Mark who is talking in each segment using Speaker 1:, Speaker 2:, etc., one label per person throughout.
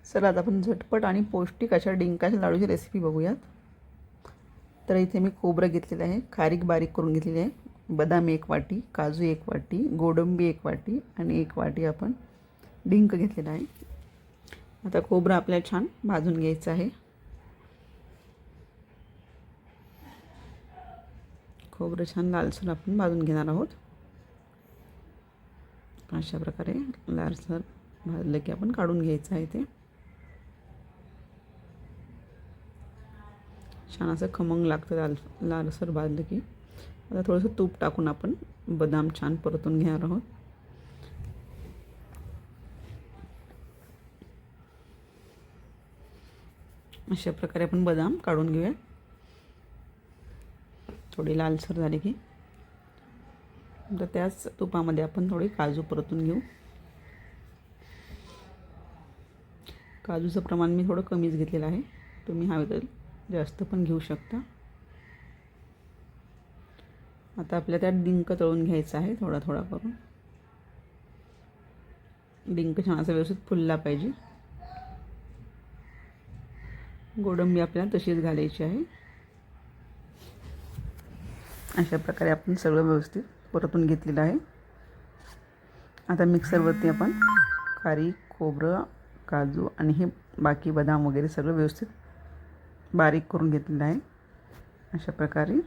Speaker 1: चला आता आपण झटपट आणि पौष्टिक अशा डिंकाच्या लाडूची रेसिपी बघूयात. तर इथे मी खोबरं घेतलेलं आहे, खारीक बारीक करून घेतलेली आहे, बदाम 1 वाटी, काजू 1 वाटी, गोडंबी 1 वाटी आणि 1 वाटी आपण डिंक घेतलेला आहे. आता खोबरं आपल्याला छान भाजून घ्यायचं आहे. खोबरं छान लालसर आपण भाजून घेणार आहोत. अशा प्रकारे लालसर भाजलं की आपण काढून घ्यायचं आहे. ते छान असं खमंग लागतं लालसर भाजलं की. आता थोडंसं तूप टाकून आपण बदाम छान परतून घेणार आहोत. अशा प्रकारे आपण बदाम काढून घेऊया. थोडी लालसर झाली की तर त्याच तुपामध्ये आपण थोडे काजू परतून घेऊ. काजूचं प्रमाण मी थोडं कमीच घेतलेलं आहे, तुम्ही हवे तर जास्त पण घेऊ शकता. आता आपल्याला त्यात डिंक तळून घ्यायचा आहे, थोडा थोडा करून. डिंक छान असं व्यवस्थित फुलला पाहिजे. गोडंबी आपल्याला तशीच घालायची आहे. अशा प्रकारे आपण सगळं व्यवस्थित परतून घेतलेलं आहे. आता मिक्सरवरती आपण खारीक, खोबरं, काजू आणि हे बाकी बदाम वगैरे सगळं व्यवस्थित बारीक करून घेतलेलं आहे. अशा प्रकारे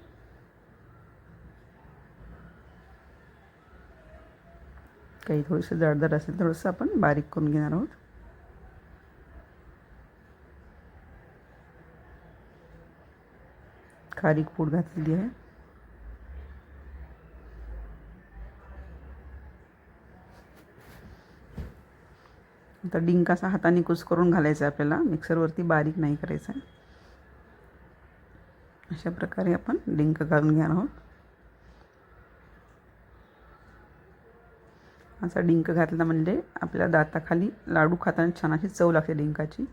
Speaker 1: काही थोडंसं जाडदार असेल थोडंसं आपण बारीक करून घेणार आहोत. खारीक पूड घातलेली आहे. आता डिंक असा हाताने कुस्करून घालायचा आहे आपल्याला, मिक्सरवरती बारीक नाही करायचं आहे. अशा प्रकारे आपण डिंक घालून घेणार आहोत. असा डिंक घातला म्हणजे आपल्या दाताखाली लाडू खाताना छान अशी चव लागते डिंकाची.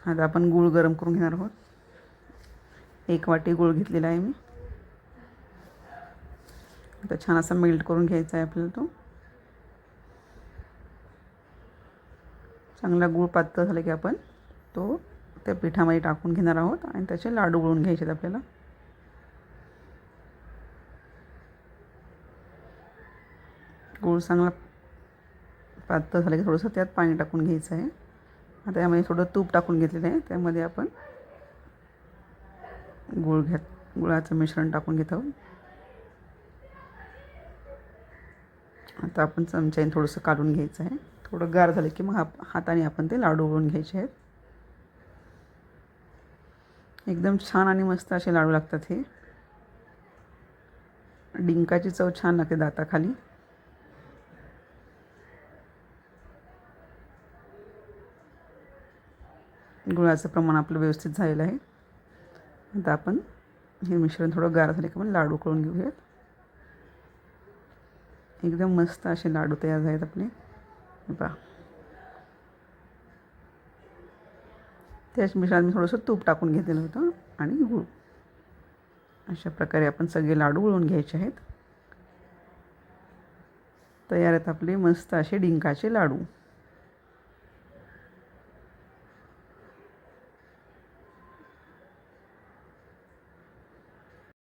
Speaker 1: आता आपण गूळ गरम करून घेणार आहोत. 1 वाटी गूळ घेतलेला आहे मी. आता छान असा मेल्ट करून घ्यायचा आहे आपल्याला तो. चांगला गूळ पातळ झाला की आपण तो त्या पिठामध्ये टाकून घेणार आहोत आणि त्याचे लाडू वळून घ्यायचे आहेत आपल्याला. गूळ चांगला पातळ झाला की थोडंसं त्यात पाणी टाकून घ्यायचं आहे. आता यामध्ये थोडं तूप टाकून घेतलेलं आहे, त्यामध्ये आपण गुळाचं मिश्रण टाकून घेत आहोत. आता आपण चमच्याने थोडंसं काढून घ्यायचं आहे. थोडं गार झालं की मग हाताने आपण ते लाडू वळून घ्यायचे आहेत. एकदम छान आणि मस्त असे लाडू लागतात हे. डिंकाची चव छान लागते दाताखाली. गुळाचं प्रमाण आपलं व्यवस्थित झालेलं आहे. आता आपण हे मिश्रण थोडं गार झाले की आपण लाडू करून घेऊयात. एकदम मस्त असे लाडू तयार झालेत आपले. पहा, त्याच मिश्रणात मी थोडंसं तूप टाकून घेतलेलं होतं आणि गूळ. अशा प्रकारे आपण सगळे लाडू वळून घ्यायचे आहेत. तयार आहेत आपले मस्त असे डिंकाचे लाडू.